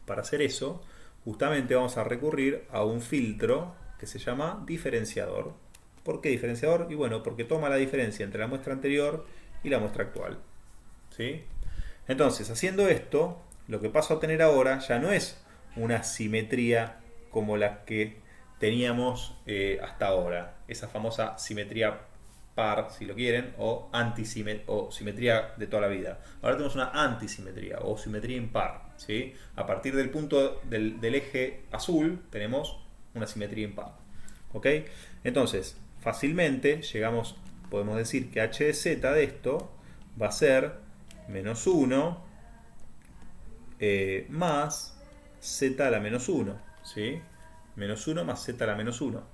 Para hacer eso, justamente vamos a recurrir a un filtro que se llama diferenciador. ¿Por qué diferenciador? Y bueno, porque toma la diferencia entre la muestra anterior y la muestra actual. ¿Sí? Entonces, haciendo esto, lo que paso a tener ahora ya no es una simetría como la que teníamos hasta ahora. Esa famosa simetría par, si lo quieren, o simetría de toda la vida. Ahora tenemos una antisimetría o simetría impar. ¿Sí? A partir del punto del eje azul tenemos una simetría impar. ¿Ok? Entonces, fácilmente podemos decir que h de z de esto va a ser menos 1 más z a la menos 1. ¿Sí? Menos 1 más z a la menos 1.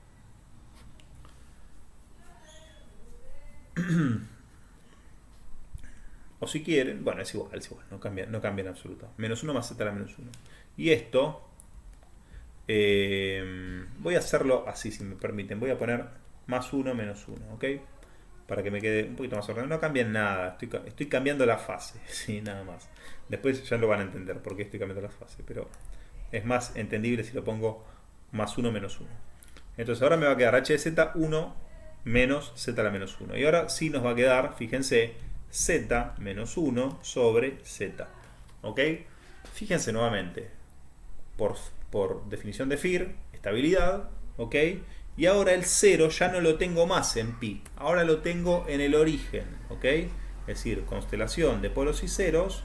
O si quieren, bueno, es igual, no cambia en absoluto. Menos 1 más z a la menos 1. Y esto, voy a hacerlo así, si me permiten. Voy a poner más 1 menos 1, ¿ok? Para que me quede un poquito más ordenado. No cambia nada, estoy cambiando la fase, ¿sí? Nada más. Después ya lo van a entender por qué estoy cambiando la fase, pero es más entendible si lo pongo más 1 menos 1. Entonces ahora me va a quedar h de z 1 menos z a la menos 1. Y ahora sí nos va a quedar, fíjense, z menos 1 sobre z. ¿Ok? Fíjense nuevamente, por definición de Firr, estabilidad, ¿ok? Y ahora el 0 ya no lo tengo más en pi, ahora lo tengo en el origen, ¿ok? Es decir, constelación de polos y ceros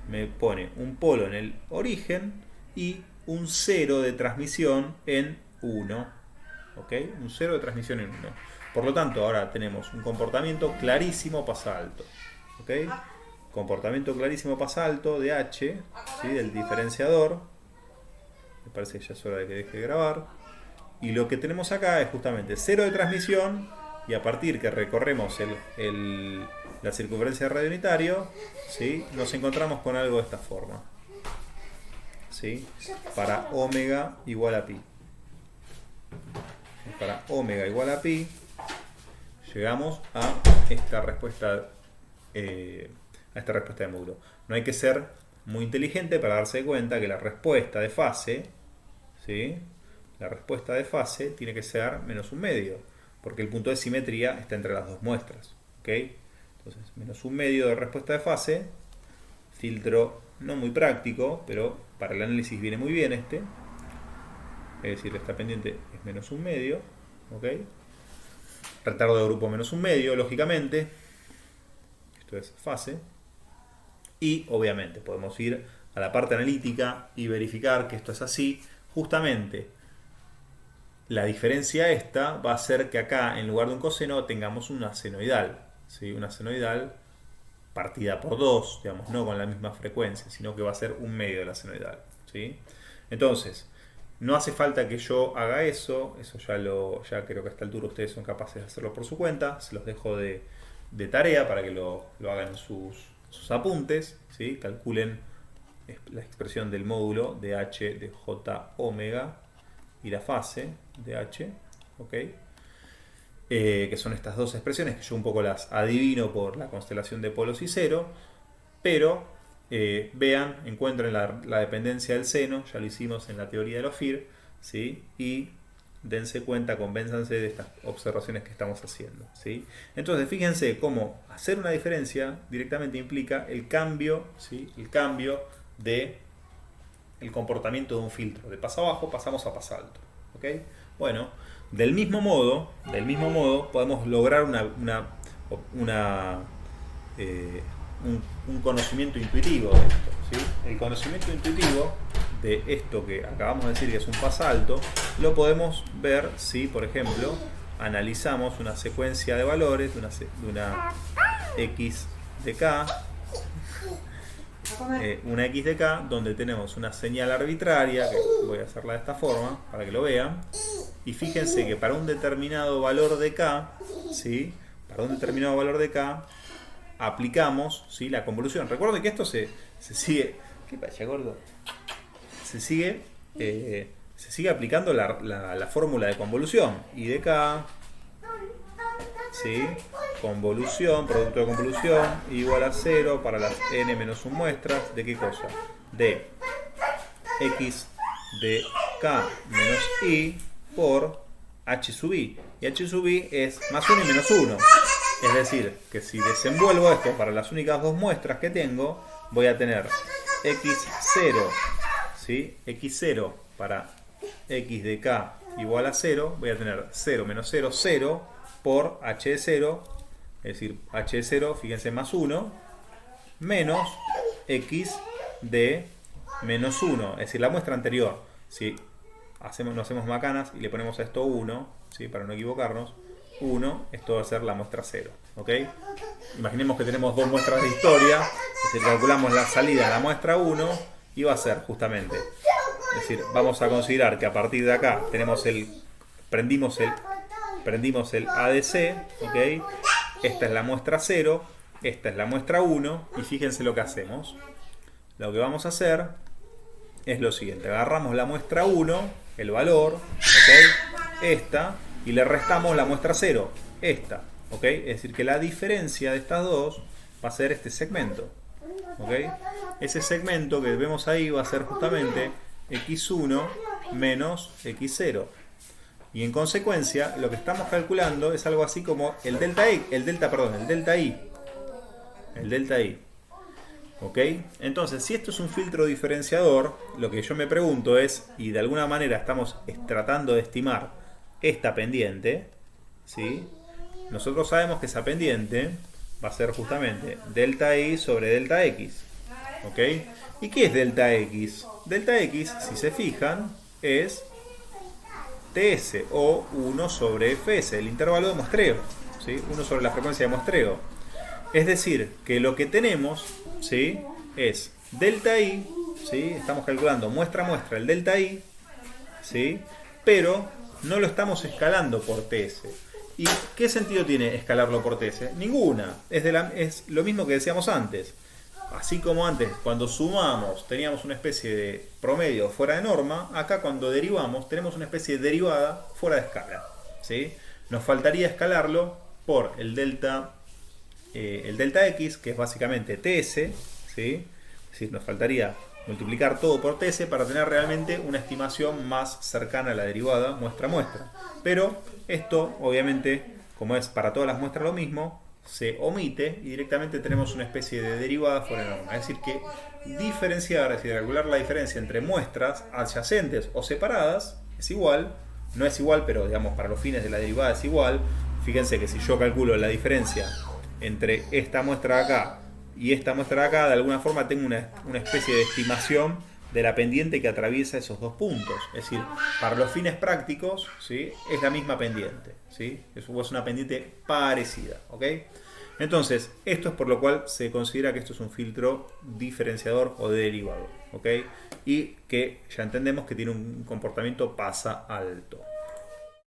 me pone un polo en el origen y un 0 de transmisión en 1, ¿ok? Un 0 de transmisión en 1. Por lo tanto, ahora tenemos un comportamiento clarísimo pasa alto, ¿ok? Comportamiento clarísimo pasa alto de h, ¿sí? Del diferenciador. Me parece que ya es hora de que deje de grabar. Y lo que tenemos acá es justamente 0 de transmisión, y a partir que recorremos la circunferencia de radio unitario, ¿sí? Nos encontramos con algo de esta forma, ¿sí? Para omega igual a pi. Para omega igual a pi, llegamos a esta respuesta de módulo. No hay que ser muy inteligente para darse cuenta que la respuesta de fase, ¿sí? La respuesta de fase tiene que ser menos un medio, porque el punto de simetría está entre las dos muestras. ¿Ok? Entonces, menos un medio de respuesta de fase, filtro no muy práctico, pero para el análisis viene muy bien este. Es decir, esta pendiente es menos un medio. ¿Ok? Retardo de grupo menos un medio, lógicamente. Esto es fase. Y obviamente podemos ir a la parte analítica y verificar que esto es así. Justamente la diferencia esta va a hacer que acá, en lugar de un coseno, tengamos una senoidal, ¿sí? Una senoidal partida por 2, digamos, no con la misma frecuencia, sino que va a ser un medio de la senoidal, ¿sí? Entonces, no hace falta que yo haga eso ya creo que a esta altura ustedes son capaces de hacerlo por su cuenta, se los dejo de tarea para que lo hagan en sus apuntes, ¿sí? Calculen la expresión del módulo de h de j omega y la fase de h, ¿ok? Que son estas dos expresiones que yo un poco las adivino por la constelación de polos y cero, pero vean, encuentren la dependencia del seno, ya lo hicimos en la teoría de los Firr, ¿sí? Y dense cuenta, convénzanse de estas observaciones que estamos haciendo, ¿sí? Entonces fíjense cómo hacer una diferencia directamente implica el cambio, ¿sí? El cambio de el comportamiento de un filtro. De pasa abajo pasamos a pasa alto, ¿ok? Bueno, del mismo modo podemos lograr un conocimiento intuitivo de esto, ¿sí? El conocimiento intuitivo de esto que acabamos de decir que es un pasa alto lo podemos ver si, por ejemplo, analizamos una secuencia de valores de una x de k, una x de k donde tenemos una señal arbitraria, que voy a hacerla de esta forma para que lo vean, y fíjense que para un determinado valor de k, ¿sí? Para un determinado valor de k aplicamos, ¿sí? La convolución. Recuerden que esto se sigue. ¿Qué pasa, gordo? Se sigue aplicando la fórmula de convolución. I de k, ¿sí? Convolución, producto de convolución, igual a 0 para las n menos 1 muestras. ¿De qué cosa? De x de k menos i por h sub i. Y h sub i es más 1 y menos 1. Es decir, que si desenvuelvo esto para las únicas dos muestras que tengo, voy a tener x0, ¿sí? x0 para x de k igual a 0, voy a tener 0 menos 0, 0 por h de 0, es decir, h de 0, fíjense, más 1, menos x de menos 1, es decir, la muestra anterior. Si no hacemos macanas y le ponemos a esto 1, ¿sí? Para no equivocarnos, 1, esto va a ser la muestra 0, ¿ok? Imaginemos que tenemos dos muestras de historia, es decir, calculamos la salida de la muestra 1 y va a ser justamente, es decir, vamos a considerar que a partir de acá tenemos prendimos el ADC, ¿ok? Esta es la muestra 0, esta es la muestra 1 y fíjense lo que hacemos. Lo que vamos a hacer es lo siguiente, agarramos la muestra 1, el valor, ¿ok? Esta, y le restamos la muestra 0, esta, ¿ok? Es decir, que la diferencia de estas dos va a ser este segmento, ¿ok? Ese segmento que vemos ahí va a ser justamente x1 menos x0. Y en consecuencia, lo que estamos calculando es algo así como el delta i. El delta i. ¿Ok? Entonces, si esto es un filtro diferenciador, lo que yo me pregunto es, y de alguna manera estamos tratando de estimar esta pendiente, ¿sí? Nosotros sabemos que esa pendiente va a ser justamente delta i sobre delta x. ¿Ok? ¿Y qué es delta x? Delta x, si se fijan, es TS o 1 sobre Fs, el intervalo de muestreo, ¿sí? 1 sobre la frecuencia de muestreo. Es decir, que lo que tenemos, ¿sí? Es delta i, ¿sí? Estamos calculando muestra a muestra el delta i, ¿sí? Pero no lo estamos escalando por TS. ¿Y qué sentido tiene escalarlo por TS? Ninguna. Es lo mismo que decíamos antes. Así como antes, cuando sumamos, teníamos una especie de promedio fuera de norma, acá cuando derivamos, tenemos una especie de derivada fuera de escala, ¿sí? Nos faltaría escalarlo por el delta x, que es básicamente TS, ¿sí? Es decir, nos faltaría multiplicar todo por TS para tener realmente una estimación más cercana a la derivada muestra a muestra. Pero esto, obviamente, como es para todas las muestras lo mismo, se omite y directamente tenemos una especie de derivada fuera de norma. Es decir, que diferenciar, es decir, calcular la diferencia entre muestras adyacentes o separadas es igual, no es igual, pero digamos para los fines de la derivada es igual. Fíjense que si yo calculo la diferencia entre esta muestra de acá y esta muestra de acá, de alguna forma tengo una especie de estimación de la pendiente que atraviesa esos dos puntos. Es decir, para los fines prácticos, ¿sí? Es la misma pendiente, ¿sí? Es una pendiente parecida, ¿ok? Entonces, esto es por lo cual se considera que esto es un filtro diferenciador o derivado, ¿ok? Y que ya entendemos que tiene un comportamiento pasa alto.